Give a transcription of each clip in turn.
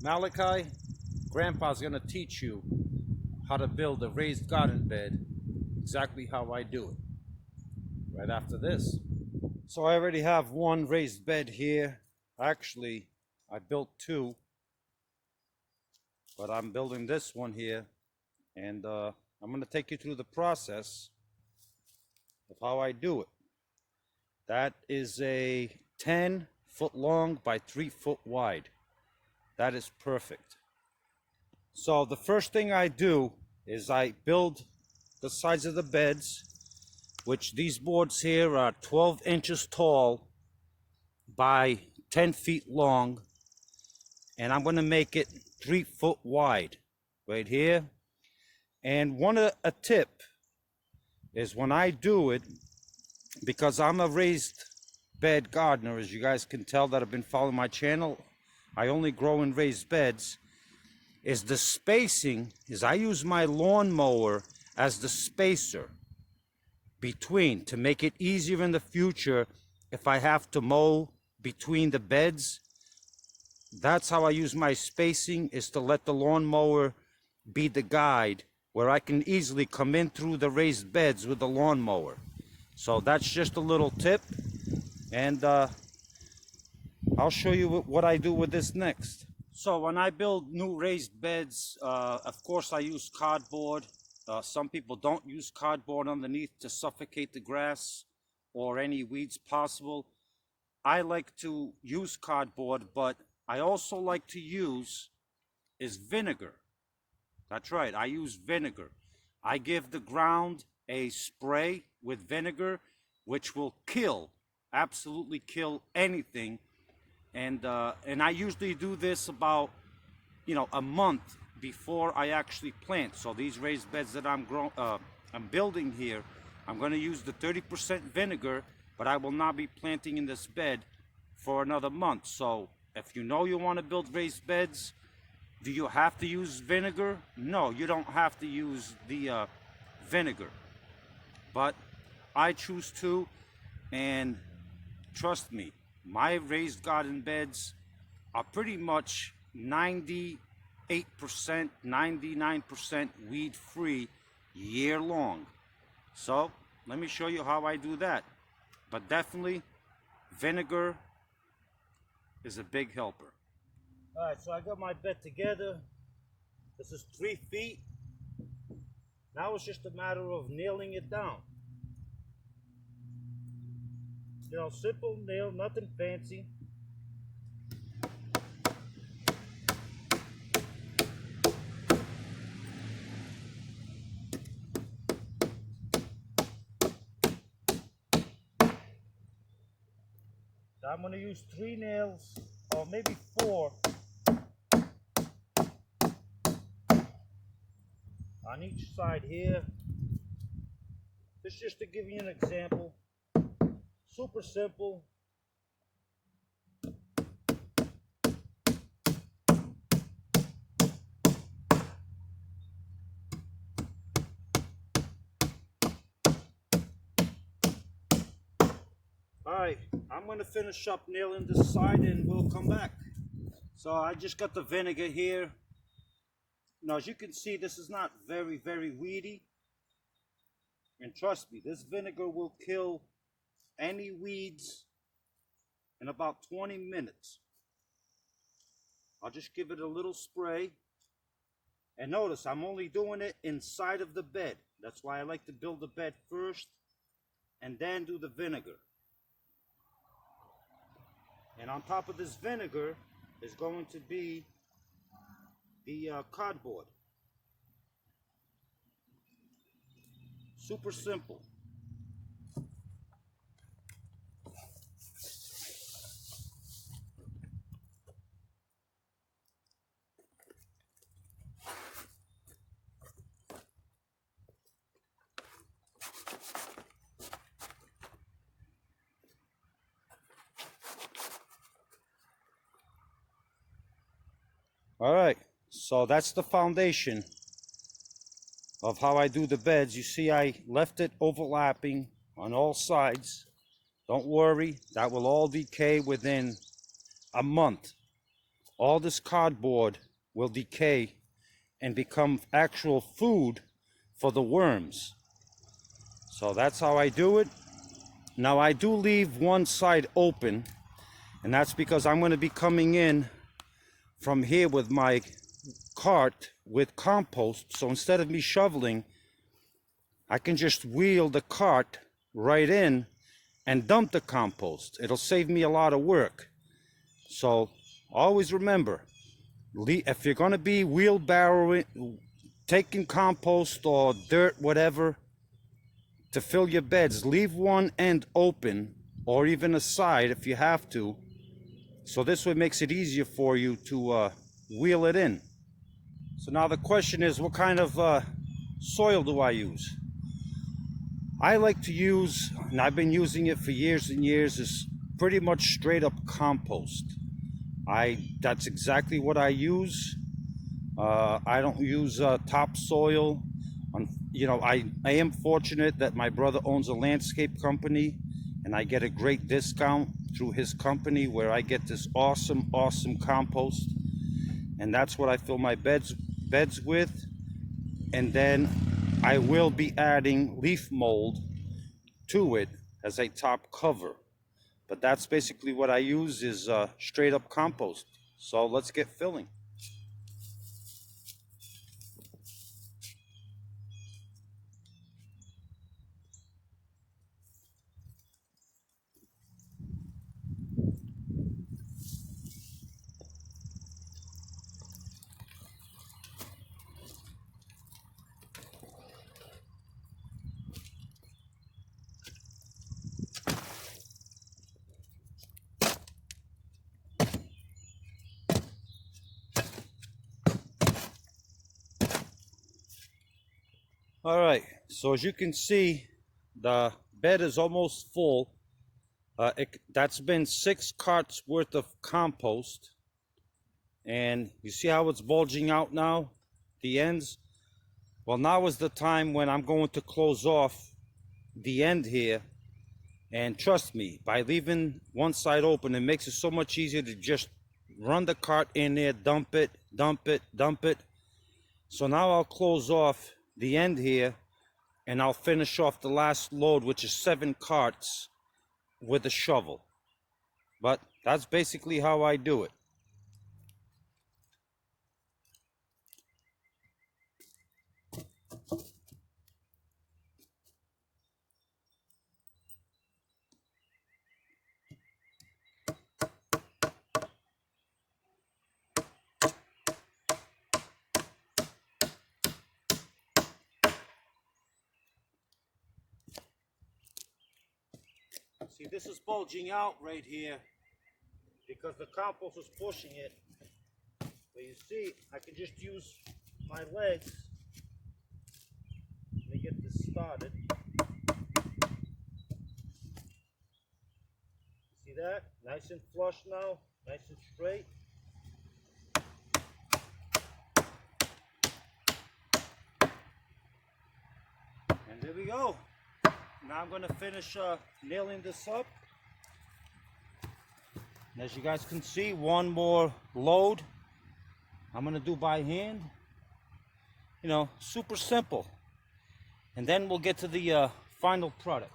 Malachi, Grandpa's gonna teach you how to build a raised garden bed exactly how I do it right after this. So I already have one raised bed here. Actually, I built two, but I'm building this one here, and I'm gonna take you through the process of how I do it. That is a 10-foot long by 3-foot wide. That is perfect. So the first thing I do is I build the sides of the beds, which these boards here are 12 inches tall by 10 feet long, and I'm going to make it 3 foot wide right here. And a tip is when I do it, because I'm a raised bed gardener, as you guys can tell that have been following my channel, I only grow in raised beds, is the spacing, is I use my lawnmower as the spacer between to make it easier in the future if I have to mow between the beds. That's how I use my spacing, is to let the lawnmower be the guide where I can easily come in through the raised beds with the lawnmower. So that's just a little tip, and I'll show you what I do with this next. So when I build new raised beds, of course I use cardboard. Some people don't use cardboard underneath to suffocate the grass or any weeds possible. I like to use cardboard, but I also like to use is vinegar. That's right, I use vinegar. I give the ground a spray with vinegar, which will absolutely kill anything. And I usually do this about, a month before I actually plant. So these raised beds that I'm building here, I'm going to use the 30% vinegar, but I will not be planting in this bed for another month. So if you know you want to build raised beds, do you have to use vinegar? No, you don't have to use the vinegar, but I choose to, and trust me, my raised garden beds are pretty much 98%, 99% weed free year long. So let me show you how I do that. But definitely vinegar is a big helper. All right, so I got my bed together. This is 3 feet. Now it's just a matter of nailing it down. Simple nail, nothing fancy. I'm going to use 3 nails, or maybe 4, on each side here. This is just to give you an example. Super simple. Alright, I'm going to finish up nailing this side and we'll come back. So I just got the vinegar here. Now as you can see, this is not very, very weedy. And trust me, this vinegar will kill any weeds in about 20 minutes. I'll just give it a little spray. And notice, I'm only doing it inside of the bed. That's why I like to build the bed first and then do the vinegar. And on top of this vinegar is going to be the cardboard. Super simple. All right, so that's the foundation of how I do the beds. You see, I left it overlapping on all sides. Don't worry, that will all decay within a month. all this cardboard will decay and become actual food for the worms. So that's how I do it. Now I do leave one side open, and that's because I'm going to be coming in from here with my cart with compost. So instead of me shoveling, I can just wheel the cart right in and dump the compost. It'll save me a lot of work. So always remember, if you're going to be wheelbarrowing, taking compost or dirt, whatever, to fill your beds, leave one end open or even a side if you have to. So this way makes it easier for you to wheel it in. So now the question is, what kind of soil do I use? I like to use, and I've been using it for years and years, is pretty much straight up compost. That's exactly what I use. I don't use topsoil. I am fortunate that my brother owns a landscape company, and I get a great discount through his company where I get this awesome compost, and that's what I fill my beds with. And then I will be adding leaf mold to it as a top cover. But that's basically what I use, is straight up compost. So let's get filling. All right, so as you can see, the bed is almost full. That's been 6 carts worth of compost. And you see how it's bulging out now, the ends? Well, now is the time when I'm going to close off the end here. And trust me, by leaving one side open, it makes it so much easier to just run the cart in there, dump it. So now I'll close off the end here, and I'll finish off the last load, which is 7 carts, with a shovel. But that's basically how I do it. See, this is bulging out right here because the compost is pushing it. But you see, I can just use my legs. Let me get this started. See that? Nice and flush now, nice and straight. And there we go. Now I'm going to finish nailing this up. And as you guys can see, one more load I'm going to do by hand. You know, super simple. And then we'll get to the final product.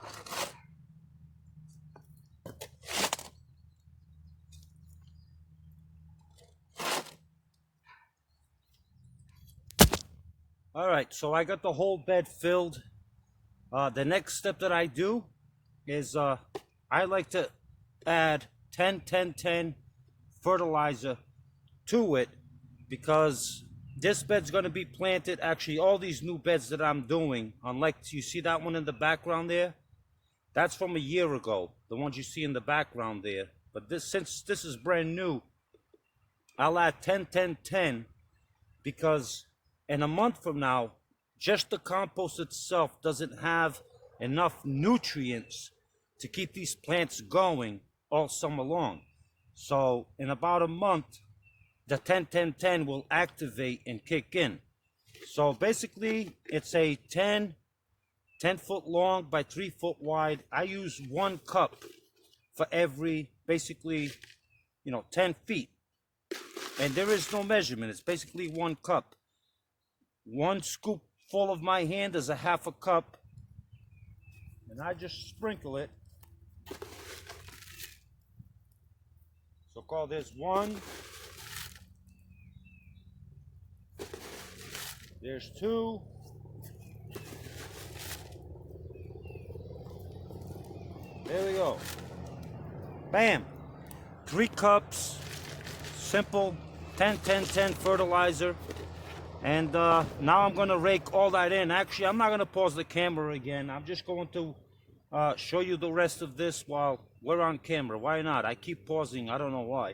All right, so I got the whole bed filled. The next step that I do is I like to add 10-10-10 fertilizer to it, because this bed's going to be planted, actually all these new beds that I'm doing, unlike you see that one in the background there, that's from a year ago, the ones you see in the background there. But since this is brand new, I'll add 10-10-10, because in a month from now, just the compost itself doesn't have enough nutrients to keep these plants going all summer long. So in about a month, the 10-10-10 will activate and kick in. So basically, it's a 10 foot long by 3 foot wide. I use 1 cup for every, basically, 10 feet. And there is no measurement. It's basically 1 cup. 1 scoop full of my hand is a half a cup. And I just sprinkle it. So call this 1. There's 2. There we go. Bam. 3 cups. Simple. 10, 10, 10 fertilizer. And now I'm going to rake all that in. Actually, I'm not going to pause the camera again. I'm just going to show you the rest of this while we're on camera. Why not? I keep pausing. I don't know why.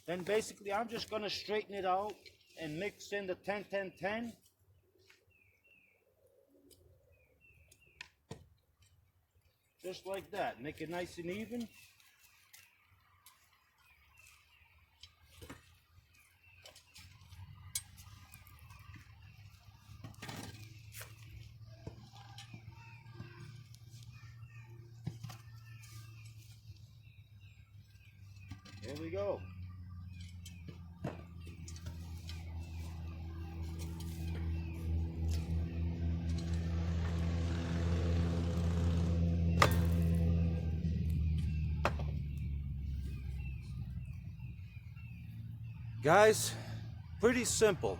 Then basically, I'm just going to straighten it out and mix in the 10, 10, 10. Just like that. Make it nice and even. There we go. Guys, pretty simple.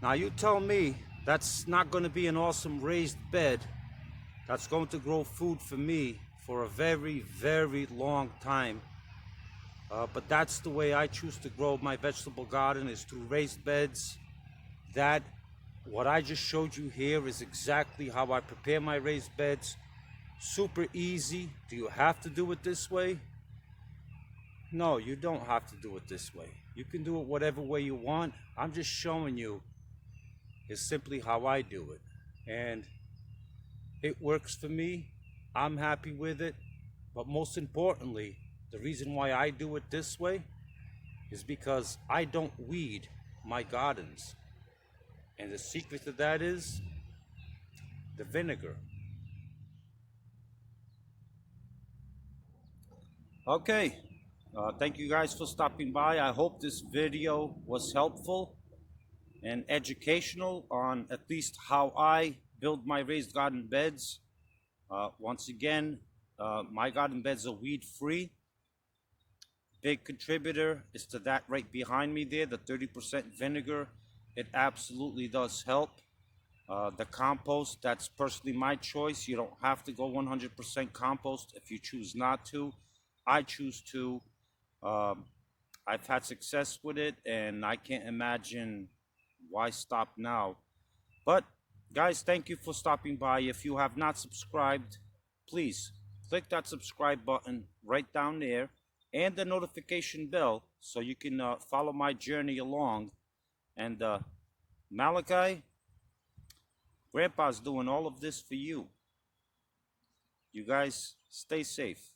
Now you tell me that's not going to be an awesome raised bed that's going to grow food for me for a very, very long time. But that's the way I choose to grow my vegetable garden, is through raised beds. What I just showed you here is exactly how I prepare my raised beds. Super easy. Do you have to do it this way? No, you don't have to do it this way. You can do it whatever way you want. I'm just showing you is simply how I do it. And it works for me. I'm happy with it. But most importantly, the reason why I do it this way is because I don't weed my gardens. And the secret to that is the vinegar. Okay, thank you guys for stopping by. I hope this video was helpful and educational on at least how I build my raised garden beds. Once again, my garden beds are weed free. Big contributor is to that right behind me there, the 30% vinegar. It absolutely does help. The compost, that's personally my choice. You don't have to go 100% compost if you choose not to. I choose to. I've had success with it, and I can't imagine why stop now. But guys, thank you for stopping by. If you have not subscribed, please click that subscribe button right down there and the notification bell so you can follow my journey along. And Malachi, Grandpa's doing all of this for you. You guys stay safe.